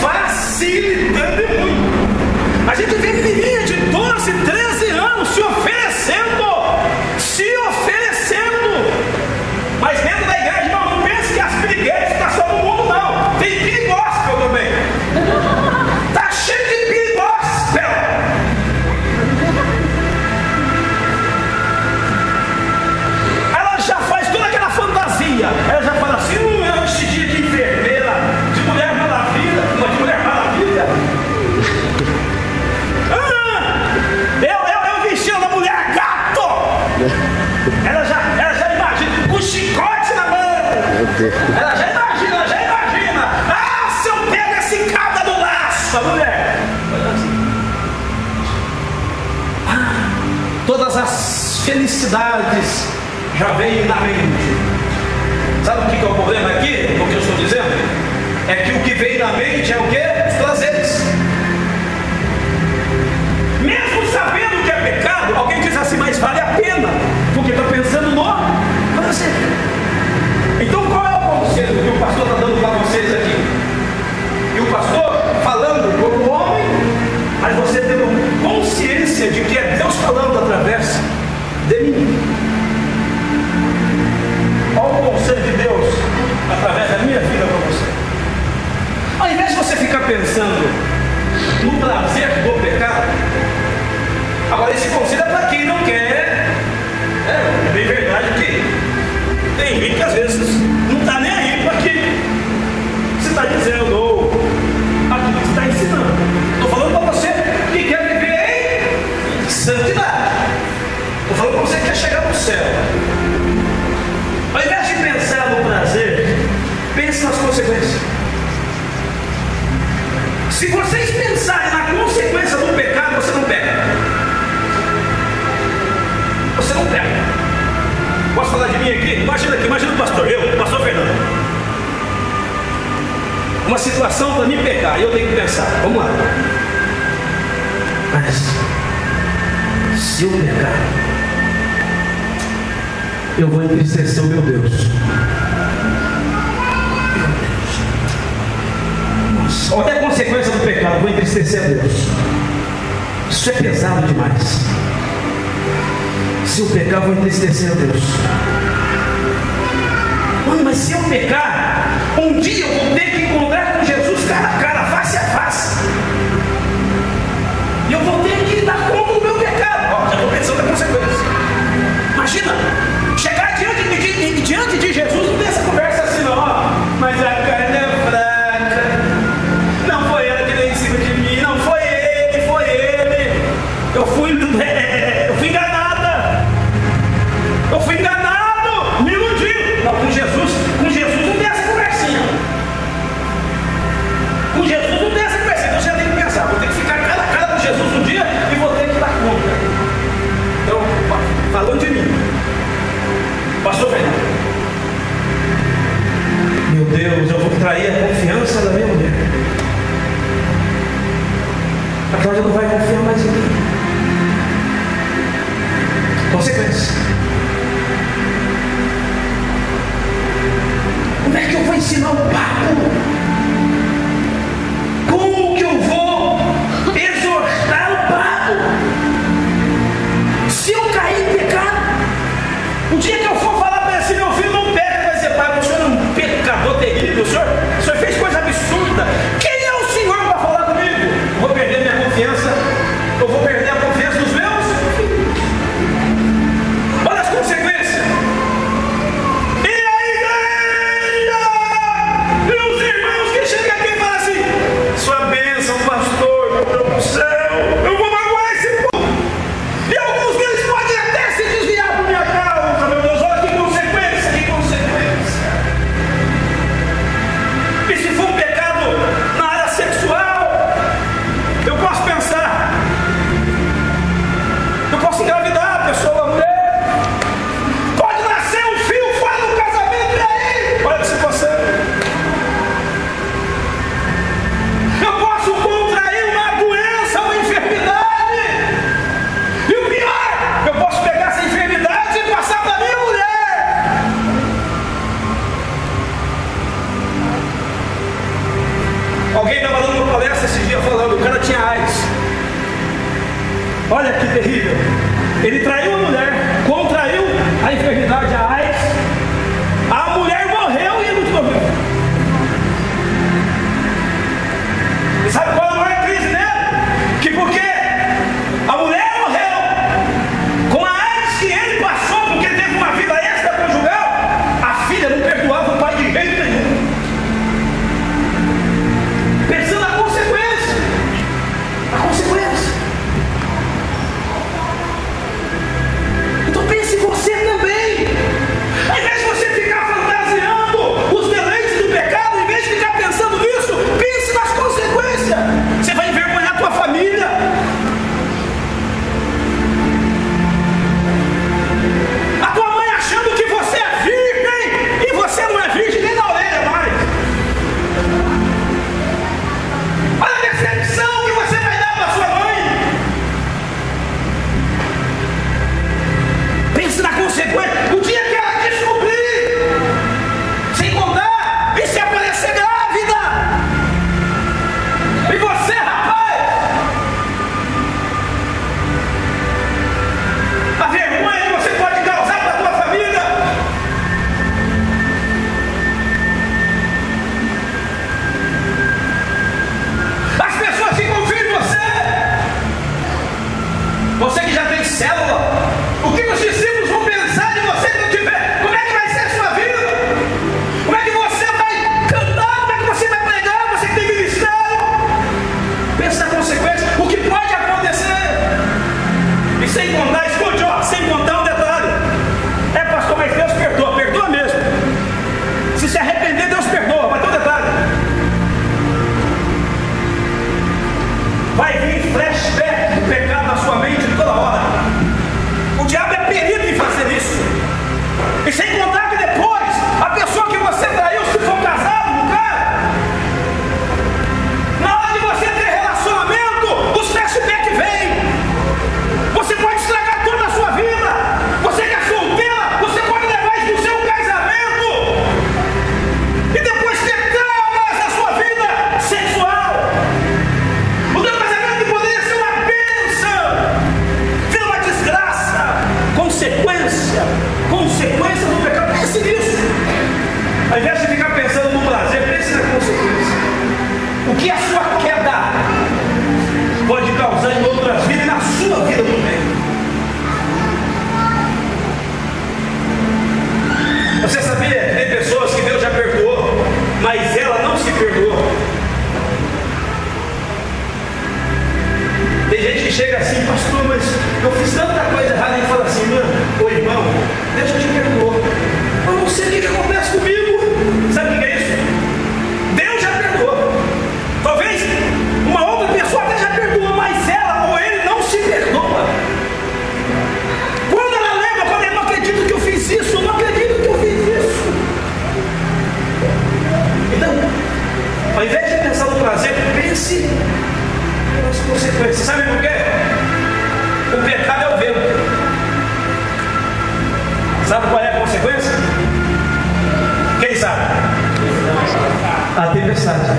S2: Facilitando e muito. A gente vê menininha de 12, 13 anos se oferecendo. Mas dentro da igreja, não pense que as pirigueiras estão só no mundo, não. Tem pirigóspel também. Está cheio de pirigóspel. Ela já faz toda aquela fantasia. Ela já fala assim: eu vesti de enfermeira, de mulher maravilha, de mulher maravilha. Eu vesti ela mulher gato. Ela já imagina, com chicote na mão. Ela já imagina. Ah, se eu pego esse cabra do laço, a mulher. Todas as felicidades já vêm na mente. Sabe o que é o problema aqui? O que eu estou dizendo? É que o que vem na mente é o quê? Os prazeres. Mesmo sabendo que é pecado, alguém diz assim: mas vale a pena, porque está pensando no prazer. Então qual é o conselho que o pastor está dando para vocês aqui? E o pastor falando como homem, mas você tendo consciência de que é Deus falando através de mim. Qual o conselho de Deus através da minha vida para você? Ao invés de você ficar pensando no prazer do pecado, agora esse conselho é para quem não quer. É bem verdade que tem gente que às vezes não está nem aí para que você está dizendo ou aquilo que você está ensinando. Estou falando para você que quer viver em santidade. Estou falando para você que quer chegar no céu. Ao invés de pensar no prazer, pense nas consequências. Se vocês pensarem na consequência do pecado, você não pega. Você não pega. Posso falar de mim aqui? Imagina o pastor, o pastor Fernando. Uma situação para me pecar, e eu tenho que pensar, vamos lá. Mas se eu pecar, eu vou entristecer o meu Deus. Nossa, olha a consequência do pecado, eu vou entristecer a Deus. Isso é pesado demais. Se eu pecar, eu vou entristecer a Deus. Mano, mas se eu pecar, um dia eu vou ter que encontrar com Jesus cara a cara, face a face. E eu vou ter que dar conta do meu pecado. Ó, já estou pensando na consequência. Imagina, chegar diante de Jesus, não tem essa conversa assim, não. Ó, mas a carne é fraca. Não foi ela que veio em cima de mim, não foi ele, foi ele. Eu fui enganada. Eu fui enganado, me iludi. Não, com Jesus não tem essa conversinha. Com Jesus não tem essa conversinha. Então você tem que pensar, vou ter que ficar cara a cara com Jesus um dia e vou ter que dar conta. Então, falando de mim, pastor Fernando, meu Deus, eu vou trair a confiança da minha mulher. A Cláudia não vai confiar mais em mim. Consequência. Como é que eu vou ensinar o papo? Como que eu vou exortar o papo? Se eu cair em pecado, o dia que eu for falar para esse meu filho, não pega, vai dizer: pai, o senhor é um pecador terrível, o senhor fez coisa absurda. Alguém estava dando uma palestra esse dia falando, o cara tinha AIDS. Olha que terrível. Ele traiu a mulher, contraiu a enfermidade, a AIDS. A mulher morreu e ele não morreu. E sabe qual é a maior crise dele? Que porque a mulher morreu com a AIDS que ele passou, porque ele teve uma vida extraconjugal, a filha não perdoava o pai de jeito nenhum. Pensando na consequência. A consequência. Então pense você também. Ao invés de você ficar fantasiando os deleites do pecado, em vez de ficar pensando nisso, pense nas consequências. Você vai envergonhar a tua família. A tua mãe achando que você é virgem e você não é virgem nem na orelha mais. Olha a decepção que você vai dar para sua mãe. Pense na consequência. O dia que ela descobrir, sem contar, e se aparecer grávida, e você, rapaz, a vergonha que você pode causar para a tua família. As pessoas que confiam em você, você que já tem célula, o que os discípulos vão pensar de você quando tiver? Como é que vai ser a sua vida? Como é que você vai cantar? Como é que você vai pregar? Você que tem ministério? Pensa na consequência, o que pode acontecer. E sem contar, escute, ó, sem contar um detalhe. É, pastor, mas Deus perdoa, perdoa mesmo. Se arrepender, Deus perdoa, mas tem um detalhe. Vai vir flashback do pecado na sua mente de toda hora. O diabo é perito em fazer isso. E sem contar que depois, a pessoa que você traiu, se for casado no cara, na hora de você ter relacionamento, os flashbacks vêm. Você pode estragar toda a sua vida. Você que é solteira, você pode levar isso no seu casamento. E depois ter traumas na sua vida sexual. O teu casamento poderia ser uma bênção, vira uma desgraça. Consequência do pecado. Pense nisso. Ao invés de ficar pensando no prazer, pense na consequência. O que a sua queda pode causar em outras vidas e na sua vida também. Você sabia que tem pessoas que Deus já perdoou, mas ela não se perdoou? Tem gente que chega assim, pastor, mas eu fiz tanta coisa errada, e fala assim, mano, ô irmão, Deus já te perdoou. Eu não sei o que acontece comigo. Sabe o que é isso? Deus já perdoou. Talvez uma outra pessoa até já perdoou, mas ela ou ele não se perdoa. Quando ela lembra, quando eu não acredito que eu fiz isso, eu não acredito que eu fiz isso. Então, ao invés de pensar no prazer, pense nas consequências. Sabe por quê? O pecado é o vento. Sabe qual é a consequência? Quem sabe? A tempestade.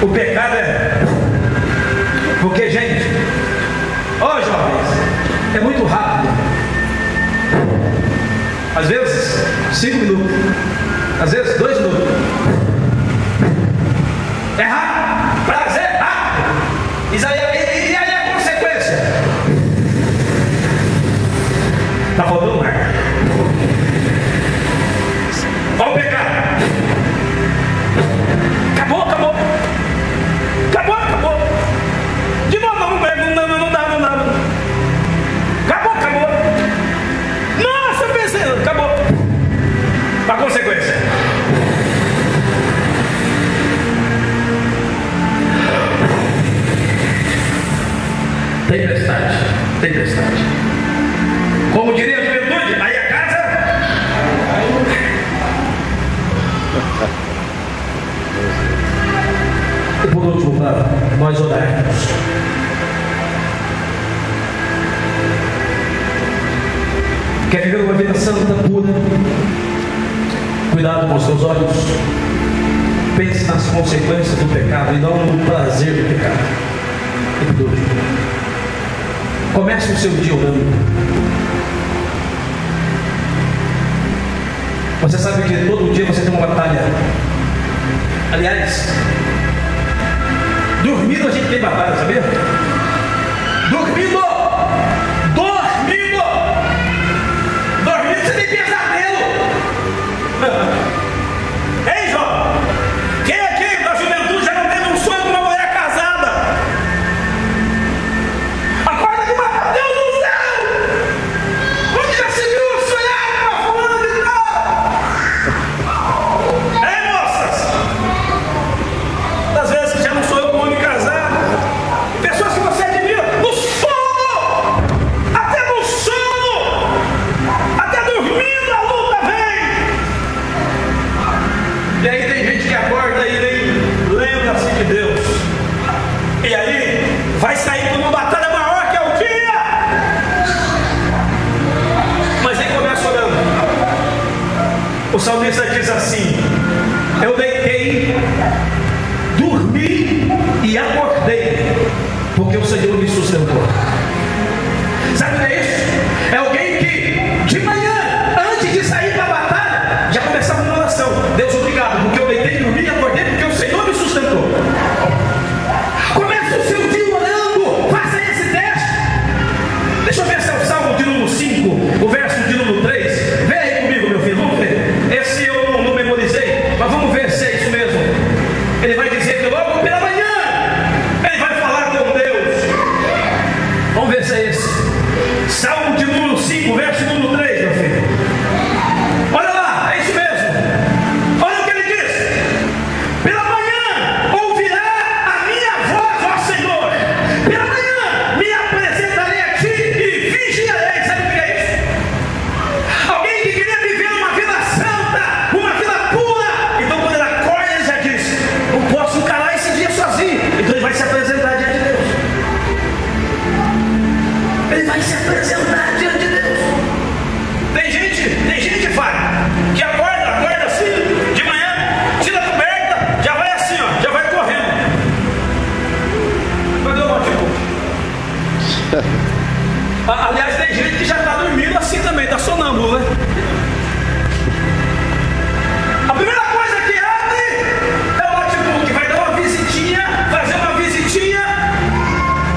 S2: O pecado é... Porque, gente, ó jovens, é muito rápido. Às vezes 5 minutos, às vezes 2 minutos. É rápido, prazer rápido. E aí a consequência? Está faltando ar. Olha o pecado. Acabou. De novo, não dá. Acabou. Nossa, eu pensei, acabou. A consequência. Tempestade. Como diria a juventude, aí a casa. E por último, para nós orarmos. Quer viver uma vida santa, pura? Cuidado com os seus olhos.
S1: pense nas consequências do pecado e não no prazer do pecado. Comece o seu dia orando. Você sabe que todo dia você tem uma batalha. Aliás, dormindo a gente tem batalha, sabia? Dormindo você tem pesadelo. Ei, jovem, quem aqui da juventude já não teve um sonho com uma mulher casada? Acorda de uma, Deus do céu! Onde já se viu sonhar com uma fulana de tal? Ei, moças! Das vezes que já não sonhou com um homem casado, pessoas que você admira, no sono! Até no sono! Até dormindo a luta vem! E aí tem gente que acorda e nem lembra-se de Deus. E aí vai sair por uma batalha maior que é o dia. Mas aí começa orando. O salmista diz assim: eu deitei, dormi e acordei, porque o Senhor me sustentou. Sabe o que é isso? É alguém que de manhã, antes de sair para a batalha, já começava uma oração: Deus, obrigado, porque eu deitei, dormi e acordei, porque o Senhor me sustentou. Comece o seu dia orando. Faça esse teste. Deixa eu ver se é o Salmo de número 5, o verso de número 3. Vem aí comigo, meu filho, vamos ver. Esse eu não memorizei, mas vamos ver se é isso mesmo. Ele vai dizer que logo pela manhã ele vai falar com Deus. Vamos ver se é esse. Salmo de número 5, verso número 3, meu filho. Olha lá, é isso mesmo. Olha o que ele diz: pela manhã ouvirá a minha voz, ó Senhor. Pela manhã me apresentarei a ti e vigiarei. Sabe o que é isso? Alguém que queria viver uma vida santa, uma vida pura. Então quando ele acorda, ele já diz: não posso encarar esse dia sozinho. Então ele vai se apresentar diante de Deus. Ele vai se apresentar diante de Deus. Tem gente que faz, que acorda assim, de manhã, tira a coberta, já vai assim, ó, já vai correndo. Cadê o notebook? Aliás, tem gente que já está dormindo assim também, está sonâmbulo, né? A primeira coisa que abre é o notebook, vai dar uma visitinha, fazer uma visitinha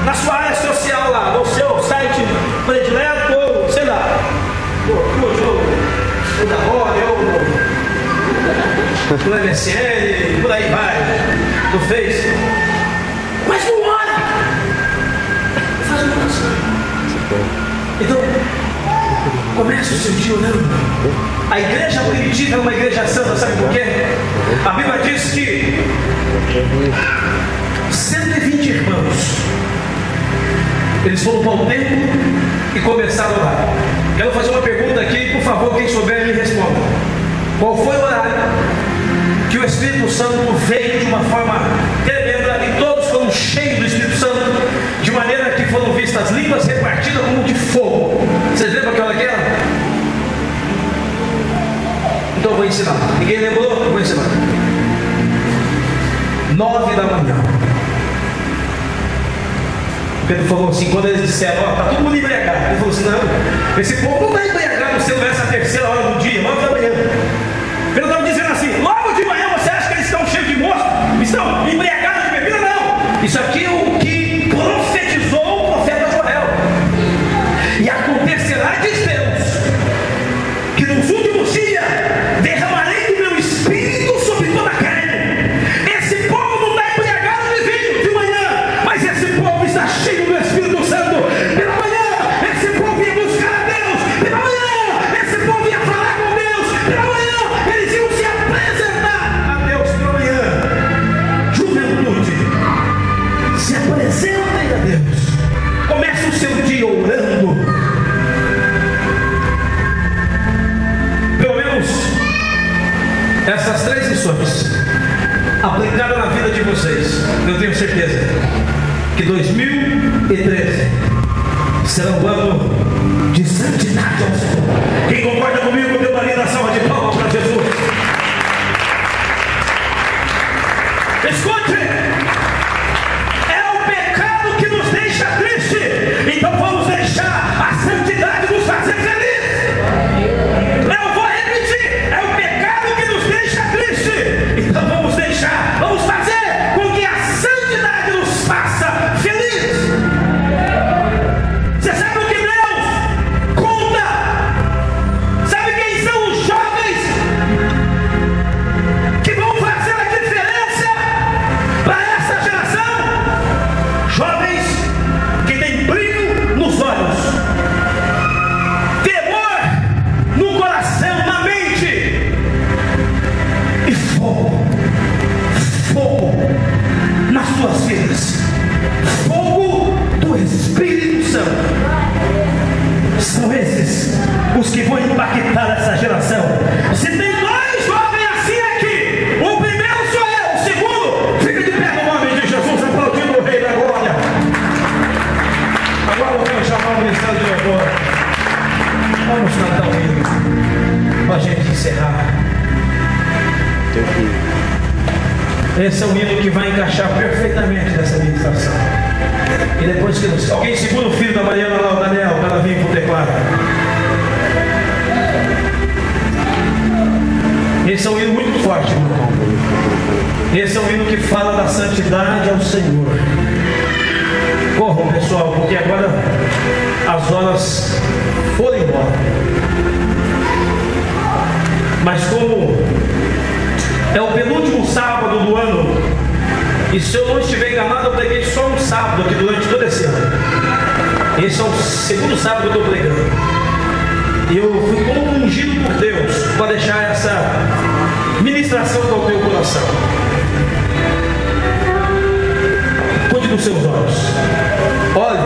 S1: na sua área social lá, no seu site predileto, ou sei lá, ou da Rony, ou no MSN, por aí vai, no Face. Mas não ora! Faz uma oração. Então, comece o seu dia orando. A igreja primitiva é uma igreja santa, sabe por quê? A Bíblia diz que 120 irmãos, eles foram para o templo e começaram a orar. Quero fazer uma pergunta aqui, por favor, quem souber me responda. Qual foi o horário que o Espírito Santo veio de uma forma tremenda e todos foram cheios do Espírito Santo, de maneira que foram vistas línguas repartidas como de fogo? Vocês lembram aquela que era? Então eu vou ensinar. Ninguém lembrou? Eu vou ensinar. 9 da manhã. Pedro falou assim, quando eles disseram, ó, tá todo mundo embriagado. Ele falou assim, não, esse povo não está embriagado se não é essa terceira hora do dia, 9 da manhã. Pedro estava dizendo assim, logo de manhã você acha que eles estão cheios de moço? Estão embriagados de bebida? Não. Isso aqui é o que profetizou o profeta Joel. E acontecerá, diz Deus, que nos últimos dias derramarei do meu espírito sobre toda a carne. Esse povo não está embriagado de vinho de manhã, mas esse povo está cheio do Espírito Santo. Pela manhã, esse povo ia buscar a Deus. Pela manhã, esse povo ia falar com Deus. Pela manhã, eles iam se apresentar a Deus. Pela manhã, juventude, se apresentem a Deus. Comece o seu dia orando. Pelo menos essas 3 lições aplicadas na vida de vocês, eu tenho certeza que 2013 será um ano de santidade ao Senhor. Quem concorda comigo, dê uma linda salva de palmas para Jesus. esse é um hino que vai encaixar perfeitamente nessa ministração. E depois que alguém segura o filho da Mariana lá, o Daniel, para ela vir para o teclado. Esse é um hino muito forte, meu irmão. Esse é um hino que fala da santidade ao Senhor. Corram, pessoal, porque agora as horas foram embora. Mas como é o penúltimo sábado do ano, e se eu não estiver enganado, eu preguei só um sábado aqui durante todo esse ano. Esse é o segundo sábado que eu estou pregando. E eu fui como ungido por Deus para deixar essa ministração ao teu coração. Cuide dos seus olhos. Olhe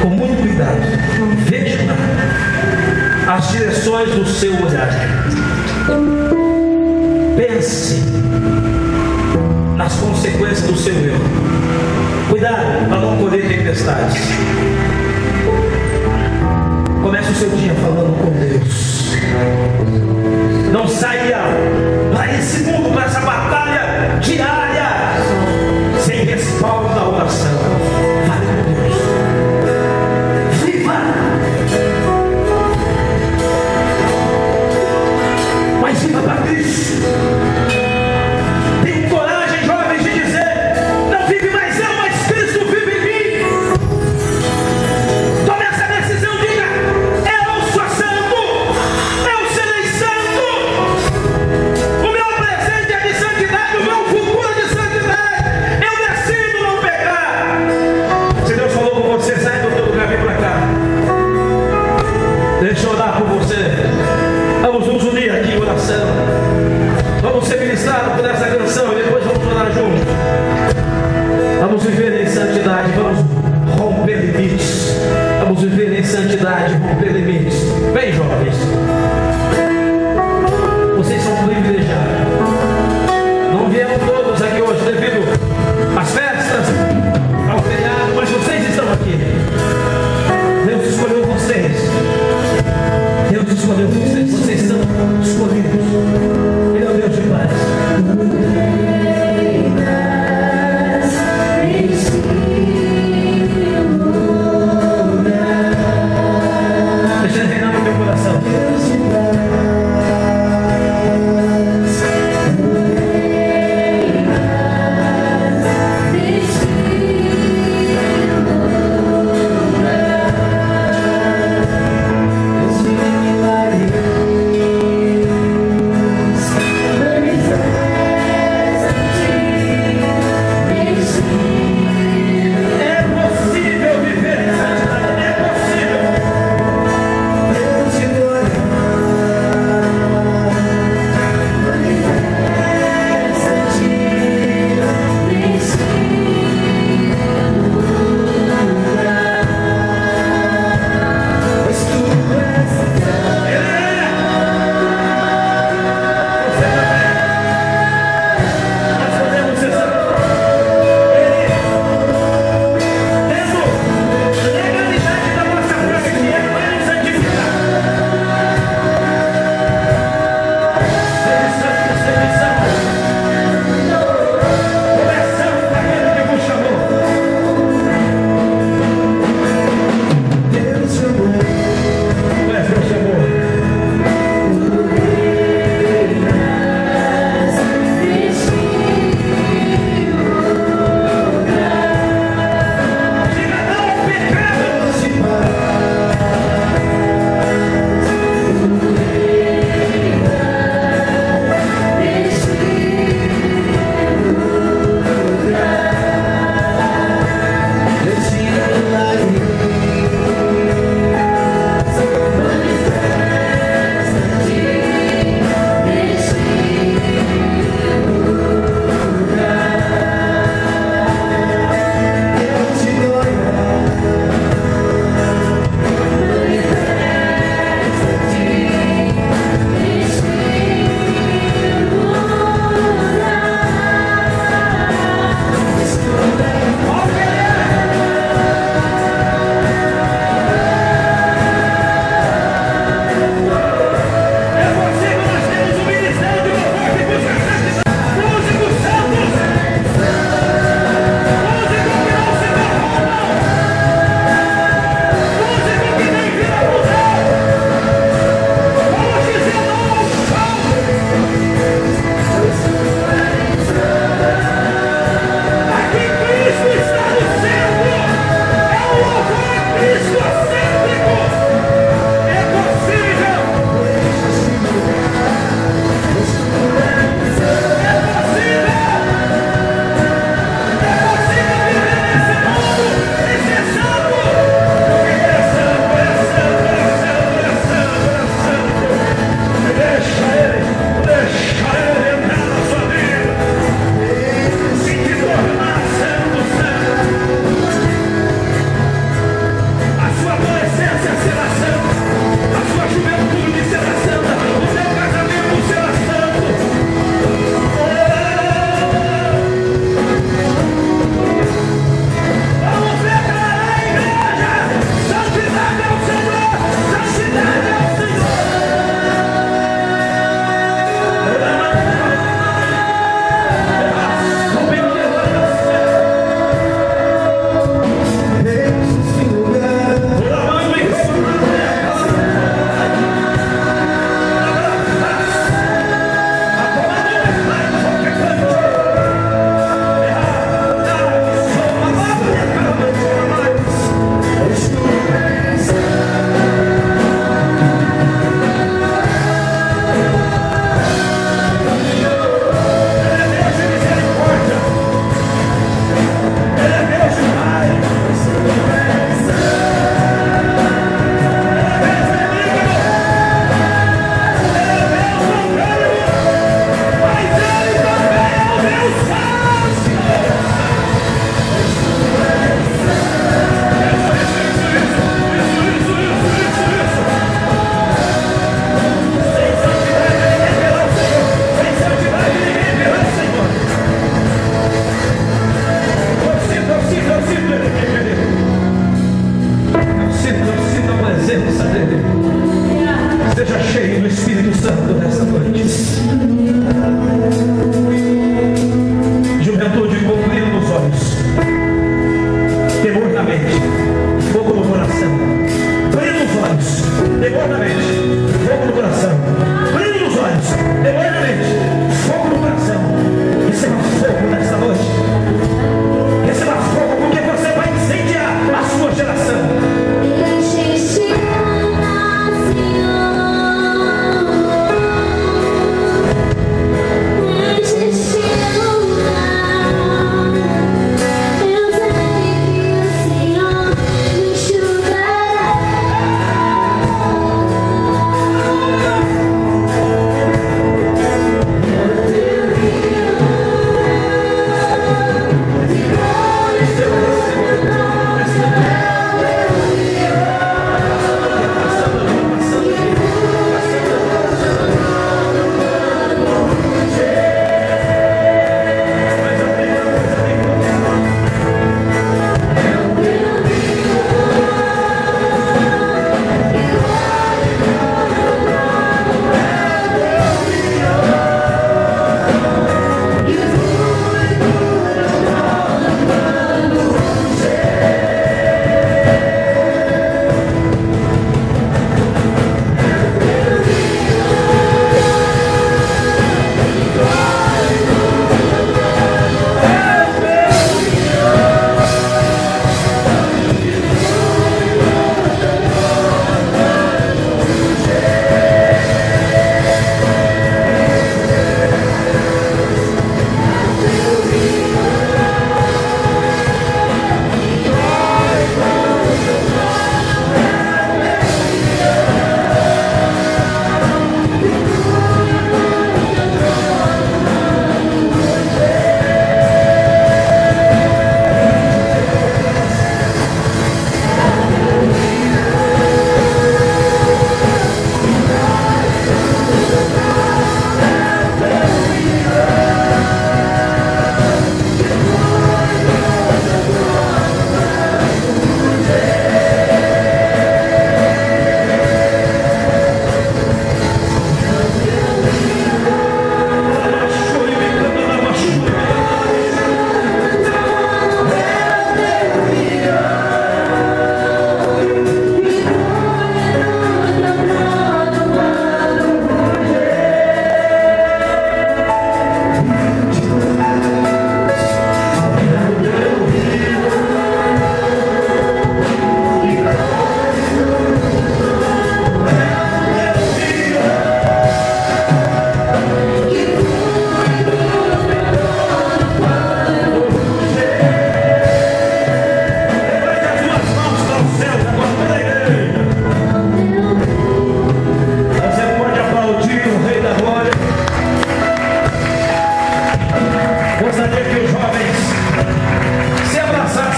S1: com muito cuidado. Veja as direções do seu olhar. Pense nas consequências do seu erro. Cuidado para não colher tempestades. Comece o seu dia falando com Deus. Não saia para esse mundo, para essa batalha diária, sem respaldo da oração. Fale com Deus. Viva! Mas viva para Cristo. Tenham coragem, jovens, de dizer: não vive mais eu, mas Cristo vive em mim. Tome essa decisão, diga: eu sou santo, eu serei santo. O meu presente é de santidade, o meu futuro é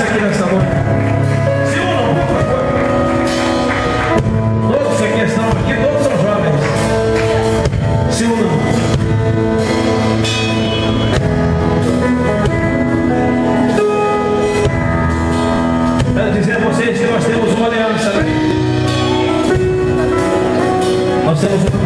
S1: aqui nessa noite. Se unam, por favor. Todos que estão aqui, todos são jovens. Se unam. Quero dizer a vocês que nós temos uma aliança. Nós temos